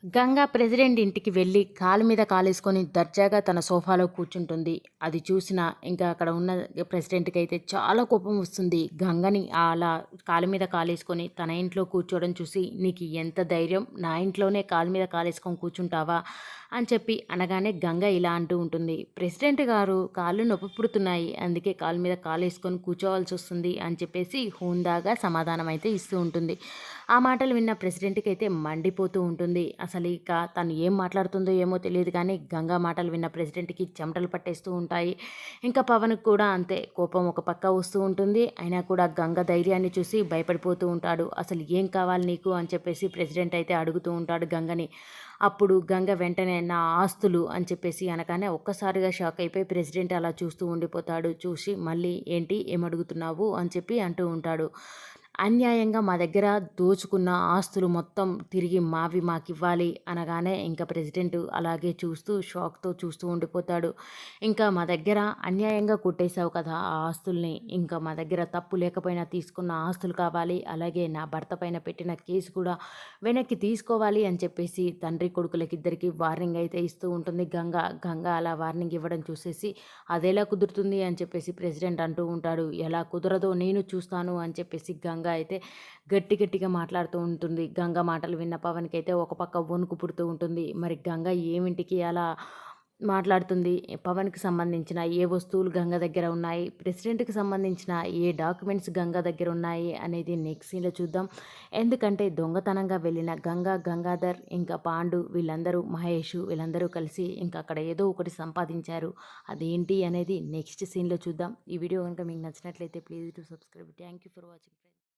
Ganga president ఇంటికి వెళ్ళి కాలు మీద కాలేసుకొని దర్జాగా తన సోఫాలో కూర్చుంటుంది. అది చూసిన ఇంకా అక్కడ ఉన్న ప్రెసిడెంట్‌కి అయితే చాలా కోపం వస్తుంది. గంగని అలా కాలు మీద కాలేసుకొని తన ఇంట్లో కూర్చోవడం చూసి, "నీకు ఎంత ధైర్యం? నా ఇంట్లోనే కాలు మీద కాలేసుకొని కూర్చుంటావా?" అని చెప్పి అనగానే గంగ ఇలా అంటూ ఉంటుంది. "ప్రెసిడెంట్ గారు కాళ్ళు నొప్పి పుడుతున్నాయి. అందుకే కాలు మీద కాలేసుకొని కూర్చోవాల్సొస్తుంది" అని చెప్పేసి హుందాగా సమాధానం అయితే ఇస్తూ ఉంటుంది. ఆ మాటలు విన్న ప్రెసిడెంట్‌కి అయితే మండిపోతూ ఉంటుంది. అసలు ఇక తను ఏం మాట్లాడుతుందో ఏమో తెలియదు కానీ, గంగా మాటలు విన్న ప్రెసిడెంట్‌కి చెమటలు పట్టేస్తూ ఉంటాయి. ఇంకా పవన్‌కి కూడా అంతే కోపం ఒక పక్క వస్తూ ఉంటుంది. అయినా కూడా గంగ ధైర్యాన్ని చూసి భయపడిపోతూ ఉంటాడు. "అసలు ఏం కావాలి నీకు?" అని చెప్పేసి ప్రెసిడెంట్ అయితే అడుగుతూ ఉంటాడు గంగని. అప్పుడు గంగ వెంటనే "నా ఆస్తులు" అని చెప్పేసి అనగానే ఒక్కసారిగా షాక్ అయిపోయి ప్రెసిడెంట్ అలా చూస్తూ ఉండిపోతాడు. చూసి మళ్ళీ "ఏంటి? ఏమడుగుతున్నావు?" అని చెప్పి అంటూ ఉంటాడు. "అన్యాయంగా మా దగ్గర దోచుకున్న ఆస్తులు మొత్తం తిరిగి మావి మాకివ్వాలి" అనగానే ఇంకా ప్రెసిడెంట్ అలాగే చూస్తూ షాక్‌తో చూస్తూ ఉండిపోతాడు. "ఇంకా మా దగ్గర అన్యాయంగా కొట్టేశావు కదా ఆ ఆస్తుల్ని. ఇంకా మా దగ్గర తప్పు లేకపోయినా తీసుకున్న ఆస్తులు కావాలి. అలాగే నా భర్త పైన పెట్టిన కేసు కూడా వెనక్కి తీసుకోవాలి" అని చెప్పేసి తండ్రి కొడుకులకిద్దరికీ వార్నింగ్ అయితే ఇస్తూ ఉంటుంది గంగ. గంగ అలా వార్నింగ్ ఇవ్వడం చూసేసి "అదెలా కుదురుతుంది?" అని చెప్పేసి ప్రెసిడెంట్ అంటూ ఉంటాడు. "ఎలా కుదరదో నేను చూస్తాను" అని చెప్పేసి గంగ అయితే గట్టిగా మాట్లాడుతూ ఉంటుంది. గంగ మాటలు విన్న పవన్‌కైతే ఒక పక్క వణుకు పుడుతూ ఉంటుంది. మరి గంగ ఏమింటికి అలా మాట్లాడుతుంది? పవన్‌కి సంబంధించిన ఏ వస్తువులు గంగ దగ్గర ఉన్నాయి? ప్రెసిడెంట్‌కి సంబంధించిన ఏ డాక్యుమెంట్స్ గంగ దగ్గర ఉన్నాయి? అనేది నెక్స్ట్ సీన్‌లో చూద్దాం. ఎందుకంటే దొంగతనంగా వెళ్ళిన గంగ, గంగాధర్ ఇంకా పాండు వీళ్ళందరూ మహేషు వీళ్ళందరూ కలిసి ఇంకా అక్కడ ఏదో ఒకటి సంపాదించారు. అదేంటి అనేది నెక్స్ట్ సీన్‌లో చూద్దాం. ఈ వీడియో గనుక మీకు నచ్చినట్లయితే please do subscribe. Thank you for watching.